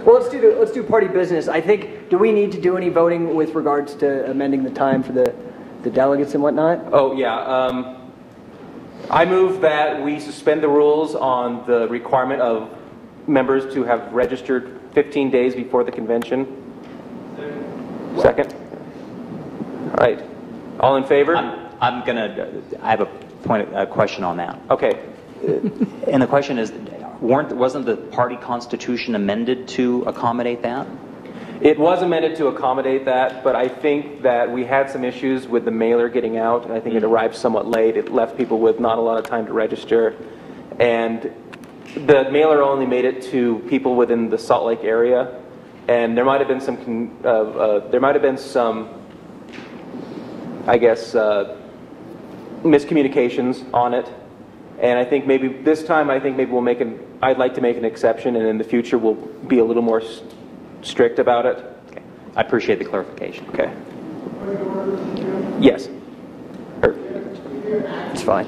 Well, let's do party business. I think, do we need to do any voting with regards to amending the time for the delegates and whatnot? Oh, yeah. I move that we suspend the rules on the requirement of members to have registered 15 days before the convention. Second. All right. All in favor? I have a question on that. Okay. And the question is, wasn't the party constitution amended to accommodate that? It was amended to accommodate that, but I think that we had some issues with the mailer getting out, and I think it arrived somewhat late. It left people with not a lot of time to register, and the mailer only made it to people within the Salt Lake area, and there might have been some I guess miscommunications on it, and I think maybe this time I'd like to make an exception, and in the future we'll be a little more strict about it. Okay. I appreciate the clarification. Okay. Yes. It's fine.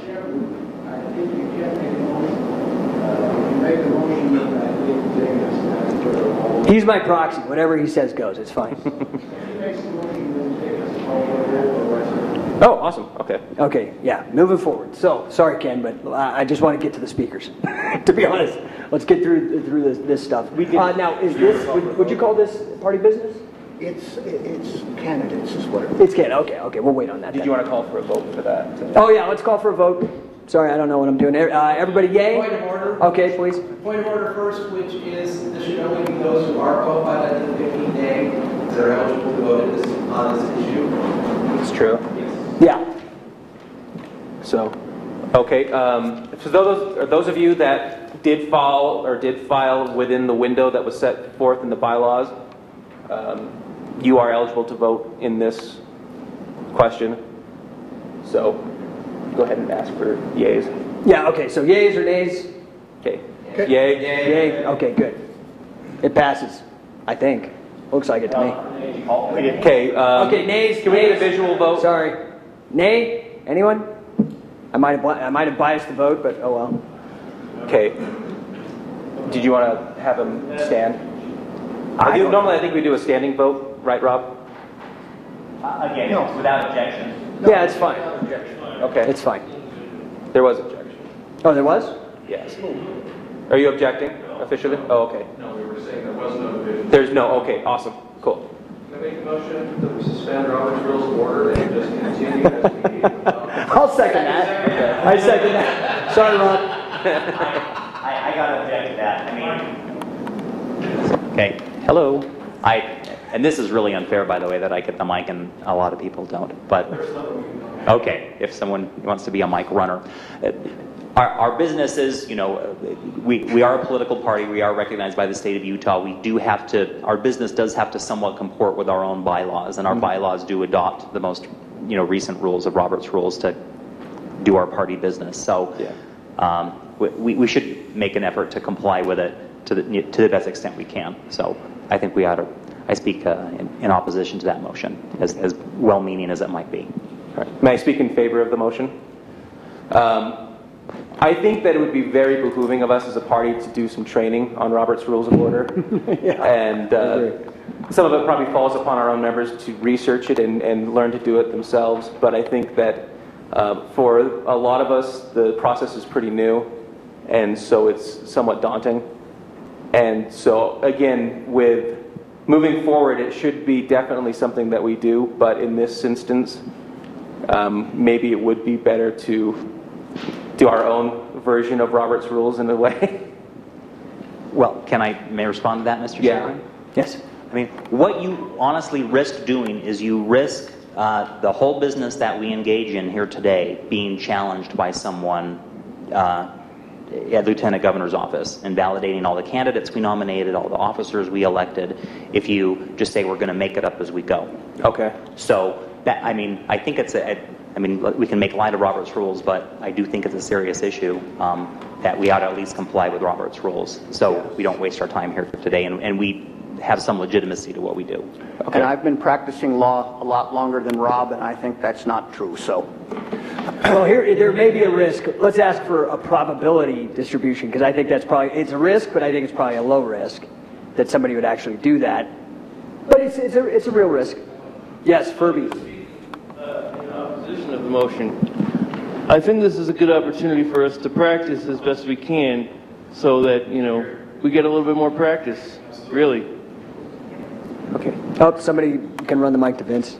He's my proxy. Whatever he says goes. It's fine. Oh, awesome. Okay. Okay, yeah, moving forward. So, sorry, Ken, but I just want to get to the speakers. To be honest, let's get through this stuff. Now, is this? Would you call this party business? It's candidates is what it is. It's candidates. Okay, we'll wait on that. Did you want to call for a vote for that? Oh yeah, let's call for a vote. Sorry, I don't know what I'm doing. Everybody, yay? Point of order. Okay, please. Point of order first, which is this should only be those who are qualified under the 15-day that are eligible to vote on this issue. It's true. Yeah. So, okay. So those of you that did file within the window that was set forth in the bylaws, you are eligible to vote in this question. So, go ahead and ask for yays. Yeah. Okay. So yays or nays? Okay. Yay. Yay. Okay. Good. It passes. I think. Looks like it to me. Okay. Okay. Nays. Can we get a visual vote? Sorry. Nay? Anyone? I might have biased the vote, but oh well. Okay. Did you want to have them stand? Normally, I think we do a standing vote, right, Rob? Again, no. Without objection. Yeah, it's fine. Okay. It's fine. There was objection. Oh, there was? Yes. Are you objecting officially? Oh, okay. No, we were saying there was no division. There's no. Okay. Awesome. Cool. Can I make a motion that we suspend Robert's Rules of Order and just continue as we I'll second that. I second that. Sorry, Rob. I gotta object to that. Okay. Hello. And this is really unfair, by the way, that I get the mic and a lot of people don't. But okay, if someone wants to be a mic runner. Our business is, we are a political party. We are recognized by the state of Utah. Our business does have to somewhat comport with our own bylaws, and our bylaws do adopt the most, recent rules of Robert's Rules to do our party business. So we should make an effort to comply with it to the best extent we can. So I think we ought to, I speak in opposition to that motion, as well-meaning as it might be. All right. May I speak in favor of the motion? I think that it would be very behooving of us as a party to do some training on Robert's Rules of Order. Yeah, and some of it probably falls upon our own members to research it and learn to do it themselves. But I think that for a lot of us, the process is pretty new, and so it's somewhat daunting. And so, again, with moving forward, it should be definitely something that we do. But in this instance, maybe it would be better to do our own version of Robert's Rules in a way. Well, may I respond to that, Mr. Chairman? Yes. I mean, what you honestly risk doing is you risk the whole business that we engage in here today being challenged by someone at Lieutenant Governor's office, invalidating all the candidates we nominated, all the officers we elected, if you just say we're going to make it up as we go. Okay. So, I think it's we can make light of Robert's Rules, but I do think it's a serious issue that we ought to at least comply with Robert's Rules, so we don't waste our time here today, and we have some legitimacy to what we do. Okay. And I've been practicing law a lot longer than Rob, and I think that's not true. So, well, there may be a risk. Let's ask for a probability distribution, because I think it's a risk, but I think it's probably a low risk that somebody would actually do that. But it's a real risk. Yes, Furby. In opposition of the motion, I think this is a good opportunity for us to practice as best we can so that, we get a little bit more practice, really. Okay. Oh, somebody can run the mic to Vince.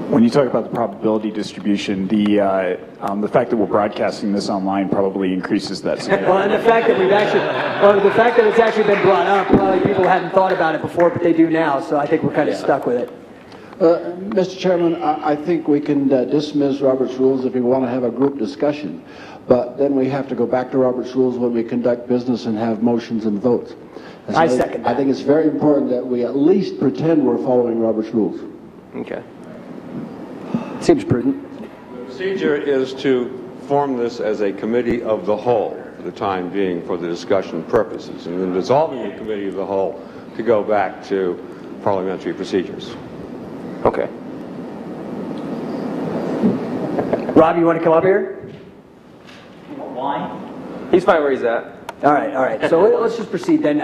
When you talk about the probability distribution, the fact that we're broadcasting this online probably increases that. Well, and the fact that the fact that it's actually been brought up, probably people hadn't thought about it before, but they do now. So I think we're kind of stuck with it. Mr. Chairman, I think we can dismiss Robert's rules if we want to have a group discussion, but then we have to go back to Robert's rules when we conduct business and have motions and votes. And so I second that. I think it's very important that we at least pretend we're following Robert's rules. Okay. Seems prudent. The procedure is to form this as a committee of the whole for the time being for the discussion purposes, and then dissolving the committee of the whole to go back to parliamentary procedures. Okay. Rob, you want to come up here? Why? He's fine where he's at. All right. So let's just proceed then. Do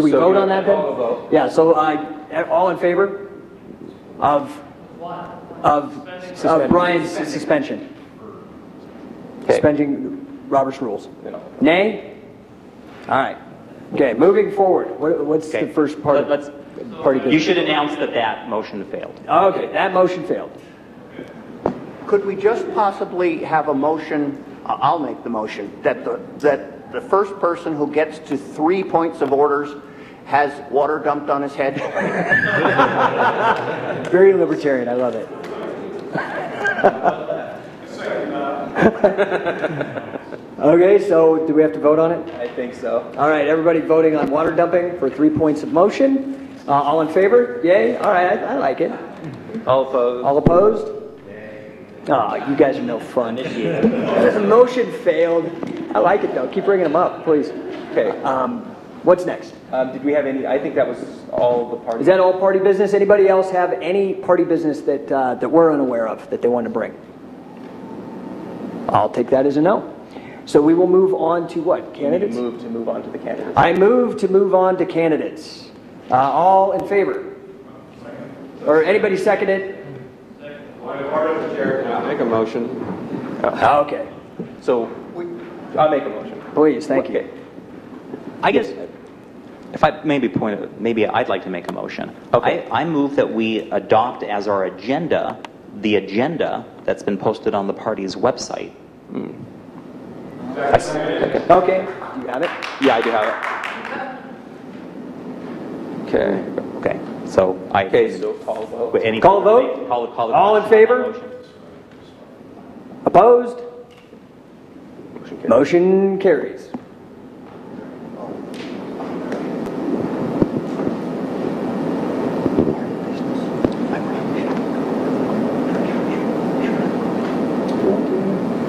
we vote on that then? I'll vote. Yeah, so all in favor of Brian's suspension? Okay. Suspending Robert's rules. No. Nay? All right. Okay, moving forward. What's the first part Let's, of party business? you should announce that motion failed. Okay, that motion failed. Could we just possibly have a motion, I'll make the motion, that the first person who gets to 3 points of orders has water dumped on his head? Very libertarian, I love it. Okay, so do we have to vote on it? I think so. All right, everybody voting on water dumping for 3 points of motion. All in favor? Yay? All right, I like it. All opposed? All opposed? Oh, you guys are no fun. The motion failed. I like it though. Keep bringing them up, please. Okay. What's next? Did we have any? I think that was all the party. Is that all party business? Anybody else have any party business that we're unaware of that they want to bring? I'll take that as a no. So we will move on to what? Candidates? To move on to the candidates. I move to move on to candidates. All in favor? Or anybody second it? Chair, can I make a motion? Okay. So I'll make a motion. Please, thank you. I guess if I maybe I'd like to make a motion. Okay. I move that we adopt as our agenda the agenda that's been posted on the party's website. Okay. Do you have it? Yeah, I do have it. Okay. Okay. So So call vote. Call vote? All in favor? Opposed? Motion carries.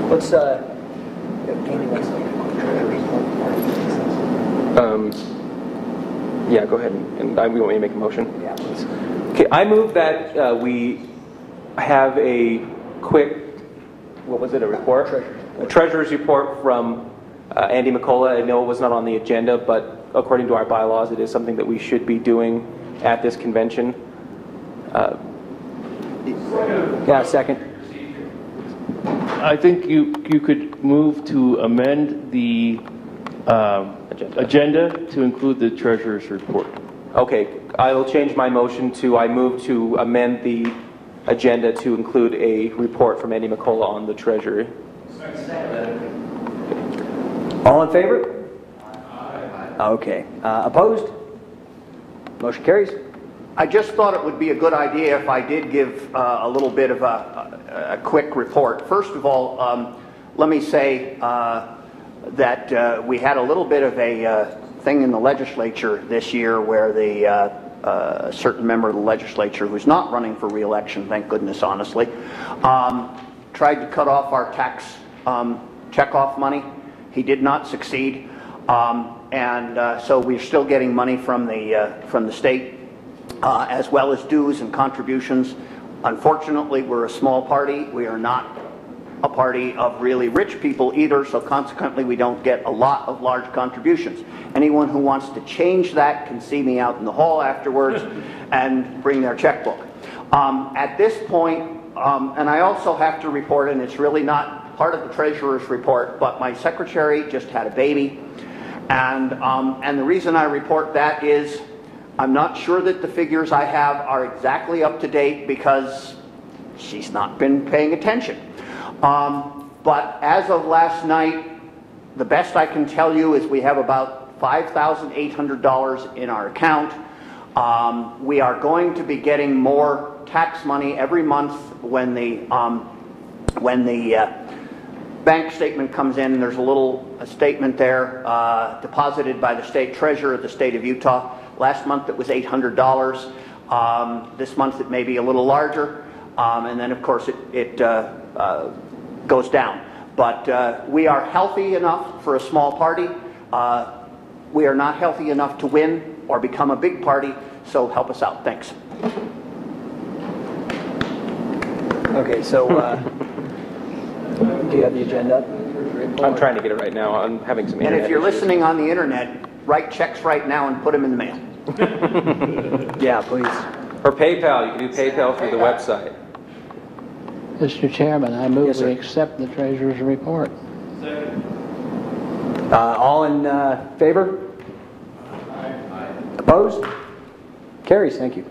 Let's yeah, go ahead and we want me to make a motion. Yeah, please. Okay, I move that we have a quick, what was it, a report? A treasurer's report from Andy McCullough. I know it was not on the agenda, but according to our bylaws, it is something that we should be doing at this convention. yeah, second. I think you could move to amend the agenda to include the treasurer's report. Okay, I will change my motion to I move to amend the agenda to include a report from Andy McCullough on the treasury. All in favor? Aye. Okay. Opposed? Motion carries. I just thought it would be a good idea if I did give a little bit of a quick report. First of all, let me say that we had a little bit of a thing in the legislature this year where a certain member of the legislature who's not running for re-election, thank goodness, honestly, tried to cut off our tax checkoff money. He did not succeed, so we're still getting money from the state, as well as dues and contributions. Unfortunately, we're a small party. We are not a party of really rich people either, so consequently we don't get a lot of large contributions. Anyone who wants to change that can see me out in the hall afterwards and bring their checkbook. At this point, and I also have to report, and it's really not part of the treasurer's report, but my secretary just had a baby. And the reason I report that is I'm not sure that the figures I have are exactly up to date because she's not been paying attention. But as of last night, the best I can tell you is we have about $5,800 in our account. We are going to be getting more tax money every month when the bank statement comes in. There's a statement there deposited by the state treasurer of the state of Utah. Last month it was $800. This month it may be a little larger, and then of course it goes down. But we are healthy enough for a small party. We are not healthy enough to win or become a big party, so help us out. Thanks. Okay, so do you have the agenda? I'm trying to get it right now. I'm having some And internet if you're issues. listening on the internet, write checks right now and put them in the mail. Yeah, please. Or PayPal. You can do PayPal through the website. Mr. Chairman, I move Yes, sir. we accept the treasurer's report. All in favor? Opposed? Carries, thank you.